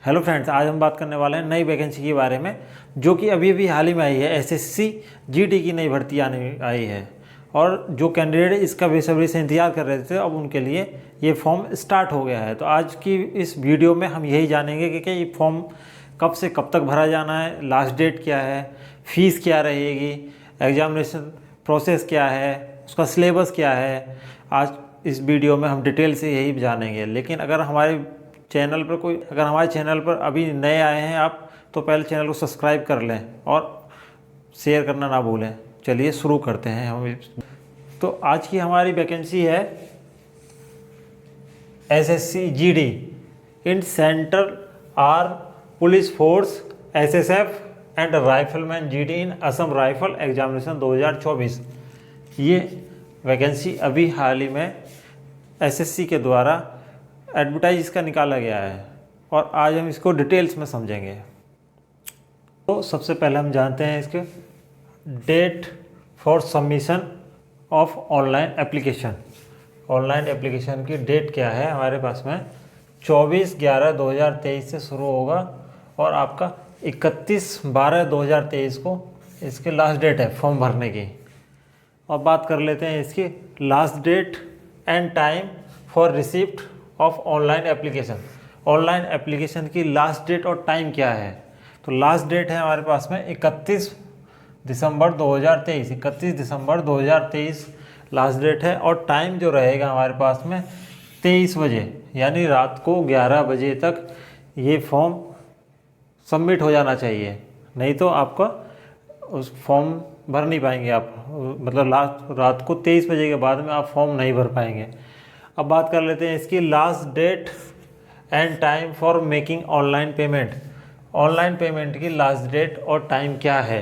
Hello friends, आज हम बात करने वाले हैं नई वैकेंसी के बारे में जो कि अभी अभी हाल ही में आई है। एसएससी जीडी की नई भर्ती आने आई है और जो कैंडिडेट इसका बेसब्री से इंतजार कर रहे थे अब उनके लिए ये फॉर्म स्टार्ट हो गया है। तो आज की इस वीडियो में हम यही जानेंगे कि ये फॉर्म कब से कब तक भरा जाना है, लास्ट डेट क्या है, फ़ीस क्या रहेगी, एग्जामिनेशन प्रोसेस क्या है, उसका सिलेबस क्या है। आज इस वीडियो में हम डिटेल से यही जानेंगे। लेकिन अगर हमारे चैनल पर अभी नए आए हैं आप, तो पहले चैनल को सब्सक्राइब कर लें और शेयर करना ना भूलें। चलिए शुरू करते हैं हम। तो आज की हमारी वैकेंसी है SSC GD in central arm police force SSF and rifleman GD in Assam rifle examination 2024। ये वैकेंसी अभी हाल ही में एसएससी के द्वारा एडवर्टाइज इसका निकाला गया है और आज हम इसको डिटेल्स में समझेंगे। तो सबसे पहले हम जानते हैं इसके date for submission of online application. Online application की डेट क्या है हमारे पास में 24/11/2023 से शुरू होगा और आपका 31/12/2023 को इसके लास्ट डेट है फॉर्म भरने की। और बात कर लेते हैं इसकी last date and time for receipt of online application. Online application की लास्ट डेट और टाइम क्या है? तो लास्ट डेट है हमारे पास में 31 दिसंबर 2023। 31 दिसंबर 2023 लास्ट डेट है और टाइम जो रहेगा हमारे पास में 23 बजे, यानी रात को 11 बजे तक ये फॉर्म सबमिट हो जाना चाहिए। नहीं तो आपका उस फॉर्म भर नहीं पाएंगे आप, मतलब रात को 23 बजे के बाद में आप फॉर्म नहीं भर पाएंगे। अब बात कर लेते हैं इसकी last date and time for making online payment. Online payment की लास्ट डेट और टाइम क्या है?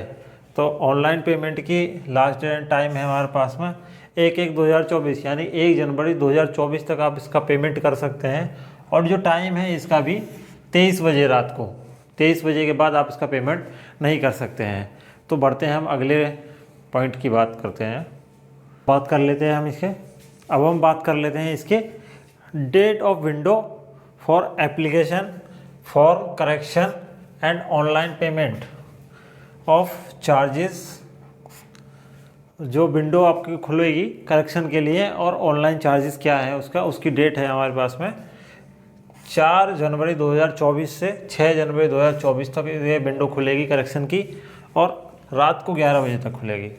तो ऑनलाइन पेमेंट की लास्ट डेट एंड टाइम है हमारे पास में 1/1/2024, यानी 1 जनवरी 2024 तक आप इसका पेमेंट कर सकते हैं। और जो टाइम है इसका भी 23 बजे रात को, 23 बजे के बाद आप इसका पेमेंट नहीं कर सकते हैं। तो बढ़ते हैं हम अगले पॉइंट की बात करते हैं। बात कर लेते हैं हम इसके। अब हम बात कर लेते हैं इसके date of window for application for correction and online payment of charges. जो विंडो आपकी खुलेगी करेक्शन के लिए और ऑनलाइन चार्जेस क्या है उसकी डेट है हमारे पास में 4 जनवरी 2024 से 6 जनवरी 2024 तक ये विंडो खुलेगी करेक्शन की और रात को 11 बजे तक खुलेगी।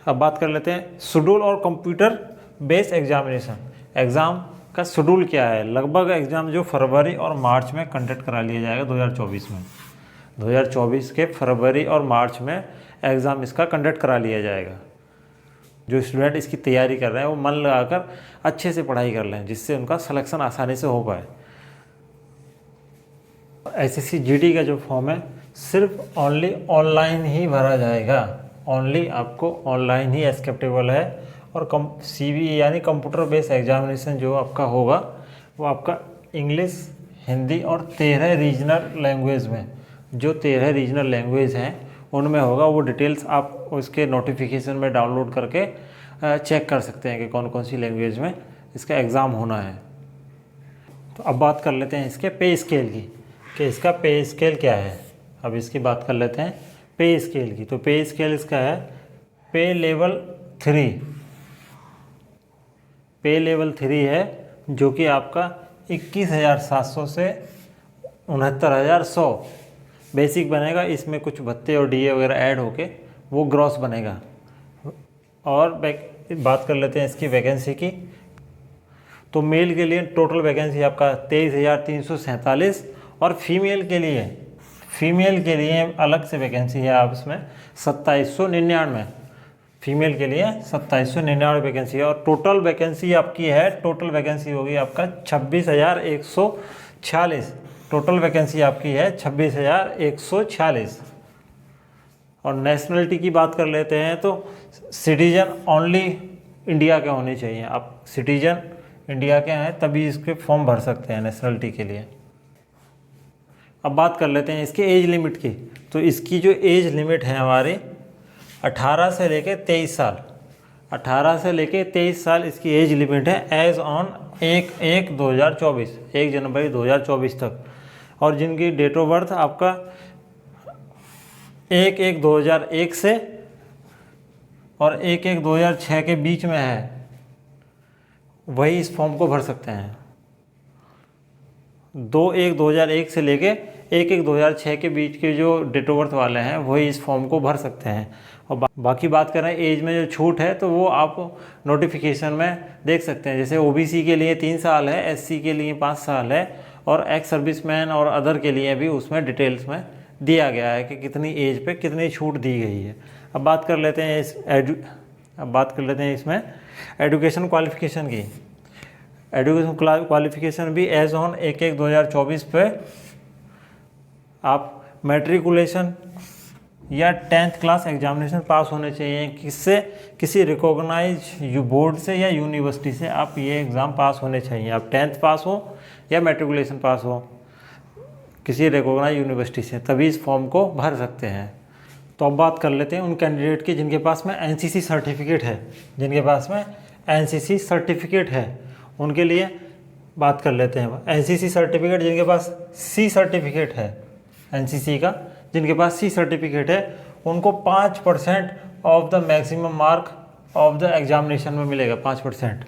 अब बात कर लेते हैं शेड्यूल और कंप्यूटर बेस्ड एग्जामिनेशन। एग्ज़ाम का शेड्यूल क्या है? लगभग एग्ज़ाम जो फरवरी और मार्च में कंडक्ट करा लिया जाएगा 2024 में। 2024 के फरवरी और मार्च में एग्ज़ाम इसका कंडक्ट करा लिया जाएगा। जो स्टूडेंट इसकी तैयारी कर रहे हैं वो मन लगाकर अच्छे से पढ़ाई कर लें, जिससे उनका सिलेक्शन आसानी से हो पाए। एसएससी जीडी का जो फॉर्म है सिर्फ ओनली ऑनलाइन ही भरा जाएगा। ओनली आपको ऑनलाइन ही एक्सेप्टेबल है और सीबी यानी कंप्यूटर बेस्ड एग्जामिनेशन जो आपका होगा वो आपका इंग्लिश, हिंदी और 13 रीजनल लैंग्वेज में, जो 13 रीजनल लैंग्वेज हैं उनमें होगा। वो डिटेल्स आप उसके नोटिफिकेशन में डाउनलोड करके चेक कर सकते हैं कि कौन कौन सी लैंग्वेज में इसका एग्ज़ाम होना है। तो अब बात कर लेते हैं इसके पे स्केल की, कि इसका पे स्केल क्या है। अब इसकी बात कर लेते हैं पे स्केल की। तो पे स्केल इसका है पे लेवल 3। पे लेवल 3 है जो कि आपका 21,700 से 69,100 बेसिक बनेगा। इसमें कुछ भत्ते और डीए वगैरह ऐड होके वो ग्रॉस बनेगा। और बात कर लेते हैं इसकी वैकेंसी की। तो मेल के लिए टोटल वैकेंसी आपका 23,347 और फीमेल के लिए अलग से वैकेंसी है आप इसमें 2799। फीमेल के लिए 2799 वैकेंसी है और टोटल वैकेंसी आपकी है, टोटल वैकेंसी होगी आपका 26,146। टोटल वैकेंसी आपकी है 26,146। और नेशनलिटी की बात कर लेते हैं तो सिटीजन ओनली इंडिया के होने चाहिए। आप सिटीजन इंडिया के हैं तभी इसके फॉर्म भर सकते हैं नेशनलिटी के लिए। अब बात कर लेते हैं इसके एज लिमिट की। तो इसकी जो एज लिमिट है हमारी 18 से लेकर 23 साल। 18 से लेके 23 साल इसकी एज लिमिट है एज ऑन 1/1/2024, 1 जनवरी 2024 तक। और जिनकी डेट ऑफ बर्थ आपका 1/1/2001 से और 1/1/2006 के बीच में है, वही इस फॉर्म को भर सकते हैं। 2/1/2001 से लेके 1/1/2006 के बीच के जो डेट ऑफ बर्थ वाले हैं वही इस फॉर्म को भर सकते हैं। और बाकी बात करें एज में जो छूट है तो वो आप नोटिफिकेशन में देख सकते हैं। जैसे ओबीसी के लिए 3 साल है, एससी के लिए 5 साल है और एक्स सर्विसमैन और अदर के लिए भी उसमें डिटेल्स में दिया गया है कि कितनी एज पे कितनी छूट दी गई है। अब बात कर लेते हैं इसमें एजुकेशन क्वालिफिकेशन की। एजुकेशन क्वालिफिकेशन भी एज ऑन 1/1/2024 पे आप मैट्रिकुलेशन या 10th क्लास एग्जामिनेशन पास होने चाहिए। किससे? किसी रिकॉग्नाइज बोर्ड से या यूनिवर्सिटी से आप ये एग्ज़ाम पास होने चाहिए। आप 10th पास हो या मैट्रिकुलेशन पास हो किसी रिकॉग्नाइज यूनिवर्सिटी से, तभी इस फॉर्म को भर सकते हैं। तो अब बात कर लेते हैं उन कैंडिडेट की जिनके पास में एनसीसी सर्टिफिकेट है। जिनके पास में एनसीसी सर्टिफिकेट है उनके लिए बात कर लेते हैं। एनसीसी सर्टिफिकेट जिनके पास सी सर्टिफिकेट है, एनसीसी का जिनके पास सी सर्टिफिकेट है उनको 5% of the maximum mark of the examination में मिलेगा, 5%।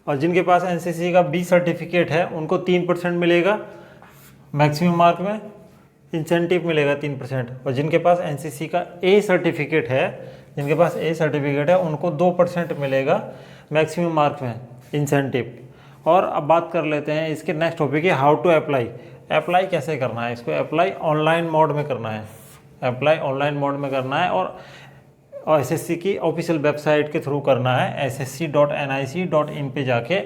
और जिनके पास एनसीसी का बी सर्टिफिकेट है उनको 3% मिलेगा मैक्सिमम मार्क में, इंसेंटिव मिलेगा 3%। और जिनके पास एनसीसी का ए सर्टिफिकेट है, जिनके पास ए सर्टिफिकेट है उनको 2% मिलेगा मैक्सिमम मार्क में इंसेंटिव। और अब बात कर लेते हैं इसके नेक्स्ट टॉपिक है हाउ टू अप्लाई। अप्लाई कैसे करना है? इसको अप्लाई ऑनलाइन मोड में करना है। अप्लाई ऑनलाइन मोड में करना है और एसएससी की ऑफिशियल वेबसाइट के थ्रू करना है। ssc.nic.in पे जाके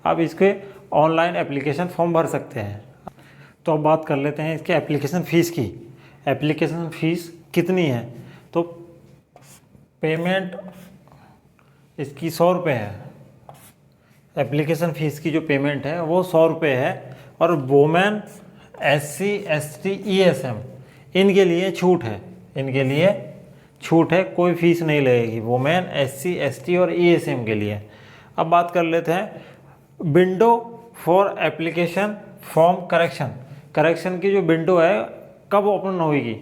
आप इसके ऑनलाइन एप्लीकेशन फॉर्म भर सकते हैं। तो अब बात कर लेते हैं इसके एप्लीकेशन फ़ीस की। एप्लीकेशन फ़ीस कितनी है? तो पेमेंट इसकी 100 रुपये है। एप्लीकेशन फ़ीस की जो पेमेंट है वो 100 रुपये है। और वोमेन, SC, ST, ESM इनके लिए छूट है, इनके लिए छूट है, कोई फ़ीस नहीं लगेगी वोमेन, SC, ST और ESM के लिए। अब बात कर लेते हैं window for application form correction. Correction की जो विंडो है कब ओपन होगी?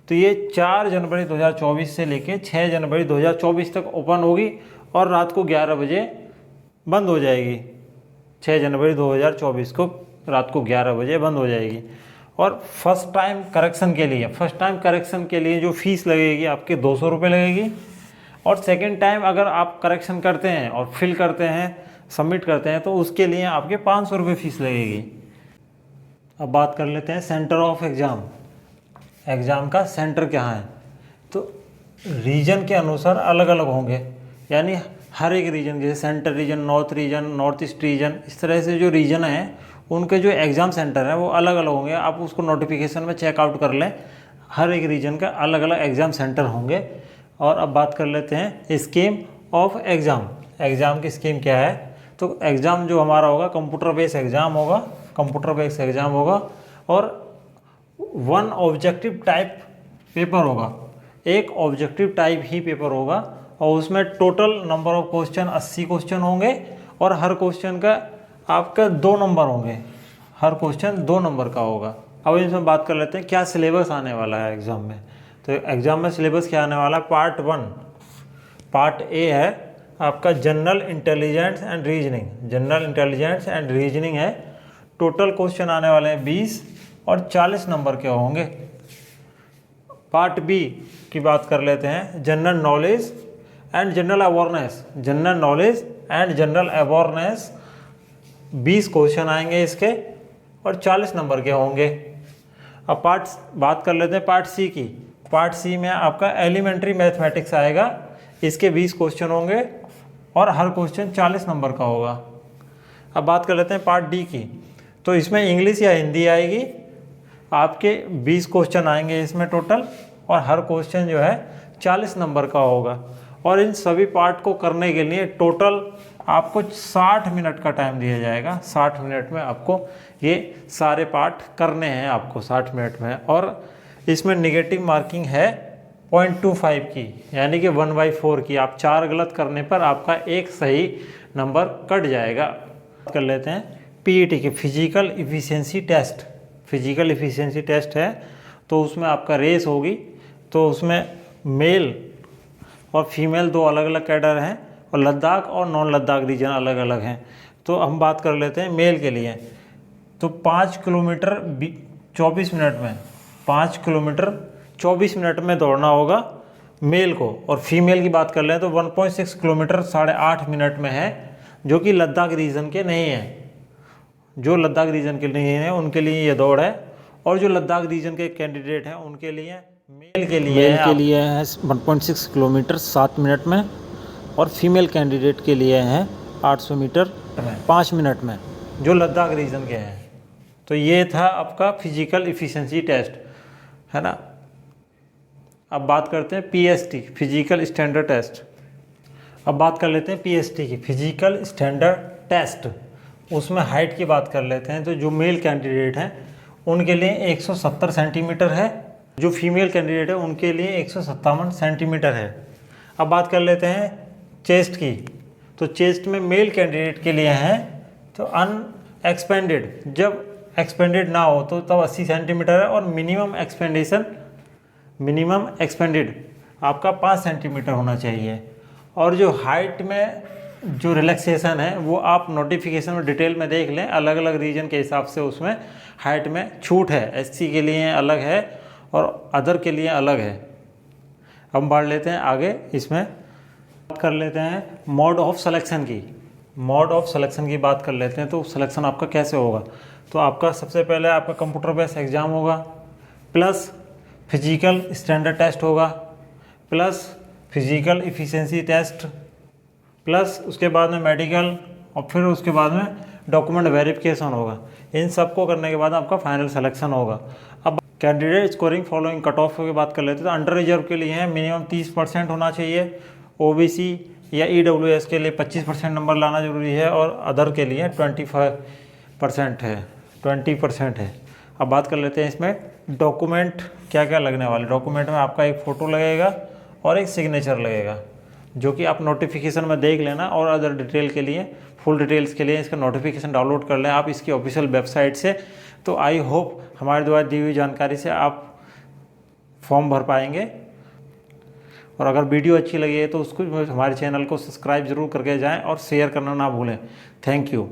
तो ये 4 जनवरी 2024 से लेके 6 जनवरी 2024 तक ओपन होगी और रात को 11 बजे बंद हो जाएगी। 6 जनवरी 2024 को रात को 11 बजे बंद हो जाएगी। और फर्स्ट टाइम करेक्शन के लिए जो फ़ीस लगेगी आपके 200 रुपये लगेगी। और सेकंड टाइम अगर आप करेक्शन करते हैं और फिल करते हैं, सबमिट करते हैं, तो उसके लिए आपके 500 रुपये फ़ीस लगेगी। अब बात कर लेते हैं सेंटर ऑफ एग्ज़ाम। एग्ज़ाम का सेंटर कहाँ है? तो रीजन के अनुसार अलग अलग होंगे, यानी हर एक रीजन, जैसे central region, north region, north east region, इस तरह से जो रीजन हैं उनके जो एग्ज़ाम सेंटर हैं वो अलग अलग होंगे। आप उसको नोटिफिकेशन में चेकआउट कर लें, हर एक रीजन का अलग अलग एग्ज़ाम सेंटर होंगे। और अब बात कर लेते हैं स्कीम ऑफ एग्ज़ाम। एग्ज़ाम की स्कीम क्या है? तो एग्ज़ाम जो हमारा होगा कंप्यूटर बेस्ड एग्ज़ाम होगा और 1 ऑब्जेक्टिव टाइप पेपर होगा, एक ऑब्जेक्टिव टाइप ही पेपर होगा। और उसमें total number of question 80 question होंगे और हर क्वेश्चन का आपका 2 नंबर होंगे, हर क्वेश्चन 2 नंबर का होगा। अब इसमें बात कर लेते हैं क्या सिलेबस आने वाला है एग्ज़ाम में। तो एग्ज़ाम में सिलेबस क्या आने वाला है? पार्ट 1, पार्ट ए है आपका general intelligence and reasoning. General intelligence and reasoning है। टोटल क्वेश्चन आने वाले हैं 20 और 40 नंबर के होंगे। पार्ट बी की बात कर लेते हैं general knowledge and general awareness. General knowledge and general awareness 20 question आएंगे इसके और 40 नंबर के होंगे। अब बात कर लेते हैं पार्ट सी की। पार्ट सी में आपका एलिमेंट्री मैथमेटिक्स आएगा, इसके 20 क्वेश्चन होंगे और हर क्वेश्चन 40 नंबर का होगा। अब बात कर लेते हैं पार्ट डी की। तो इसमें इंग्लिश या हिंदी आएगी, आपके 20 क्वेश्चन आएंगे इसमें टोटल और हर क्वेश्चन जो है 40 नंबर का होगा। और इन सभी पार्ट को करने के लिए टोटल आपको 60 मिनट का टाइम दिया जाएगा। 60 मिनट में आपको ये सारे पार्ट करने हैं, आपको 60 मिनट में। और इसमें नेगेटिव मार्किंग है 0.25 की, यानी कि 1/4 की। आप 4 गलत करने पर आपका एक सही नंबर कट जाएगा। कर लेते हैं पीईटी की, physical efficiency test. Physical efficiency test है तो उसमें आपका रेस होगी, तो उसमें मेल और फीमेल दो अलग अलग कैडर हैं और लद्दाख और नॉन लद्दाख रीजन अलग अलग हैं। तो हम बात कर लेते हैं मेल के लिए। तो 5 किलोमीटर 24 मिनट में, 5 किलोमीटर 24 मिनट में दौड़ना होगा मेल को। और फीमेल की बात कर लें तो 1.6 किलोमीटर 8.5 मिनट में है, जो कि लद्दाख रीजन के नहीं है। जो लद्दाख रीजन के नहीं है उनके लिए ये दौड़ है, और जो लद्दाख रीजन के कैंडिडेट हैं उनके लिए मेल के लिए है 1.6 किलोमीटर 7 मिनट में, और फीमेल कैंडिडेट के लिए है 800 मीटर 5 मिनट में, जो लद्दाख रीजन के हैं। तो ये था आपका फिजिकल इफ़िशियंसी टेस्ट, है ना। अब बात करते हैं पीएसटी, फिजिकल स्टैंडर्ड टेस्ट। अब बात कर लेते हैं पीएसटी की, फिजिकल स्टैंडर्ड टेस्ट। उसमें हाइट की बात कर लेते हैं। तो जो मेल कैंडिडेट हैं उनके लिए 170 सेंटीमीटर है, जो फीमेल कैंडिडेट है उनके लिए 157 सेंटीमीटर है। अब बात कर लेते हैं चेस्ट की। तो चेस्ट में मेल कैंडिडेट के लिए है तो अनएक्सपेंडेड, जब एक्सपेंडेड ना हो तो तब 80 सेंटीमीटर है, और मिनिमम एक्सपेंडेड आपका 5 सेंटीमीटर होना चाहिए। और जो हाइट में जो रिलैक्सेशन है वो आप नोटिफिकेशन में डिटेल में देख लें, अलग अलग रीजन के हिसाब से उसमें हाइट में छूट है। एससी के लिए अलग है और अदर के लिए अलग है। अब बढ़ लेते हैं आगे, इसमें बात कर लेते हैं मोड ऑफ सिलेक्शन की। मोड ऑफ सिलेक्शन की बात कर लेते हैं। तो सिलेक्शन आपका कैसे होगा, तो आपका सबसे पहले आपका कंप्यूटर बेस्ड एग्ज़ाम होगा, प्लस फिजिकल स्टैंडर्ड टेस्ट होगा, plus physical efficiency test, plus उसके बाद में मेडिकल, और फिर उसके बाद में डॉक्यूमेंट वेरिफिकेशन होगा। इन सब को करने के बाद आपका फाइनल सिलेक्शन होगा। अब candidate scoring following cut off की बात कर लेते हैं। तो अंडर रिजर्व के लिए है मिनिमम 30% होना चाहिए, ओबीसी या ईडब्ल्यूएस के लिए 25% नंबर लाना जरूरी है, और अदर के लिए 25% है, 20% है। अब बात कर लेते हैं इसमें डॉक्यूमेंट क्या क्या लगने वाले। डॉक्यूमेंट में आपका एक फ़ोटो लगेगा और एक सिग्नेचर लगेगा, जो कि आप नोटिफिकेशन में देख लेना। और अदर डिटेल के लिए, फुल डिटेल्स के लिए इसका नोटिफिकेशन डाउनलोड कर लें आप इसकी ऑफिशियल वेबसाइट से। तो आई होप हमारे द्वारा दी हुई जानकारी से आप फॉर्म भर पाएंगे। और अगर वीडियो अच्छी लगी है तो उसको हमारे चैनल को सब्सक्राइब जरूर करके जाएं और शेयर करना ना भूलें। Thank you.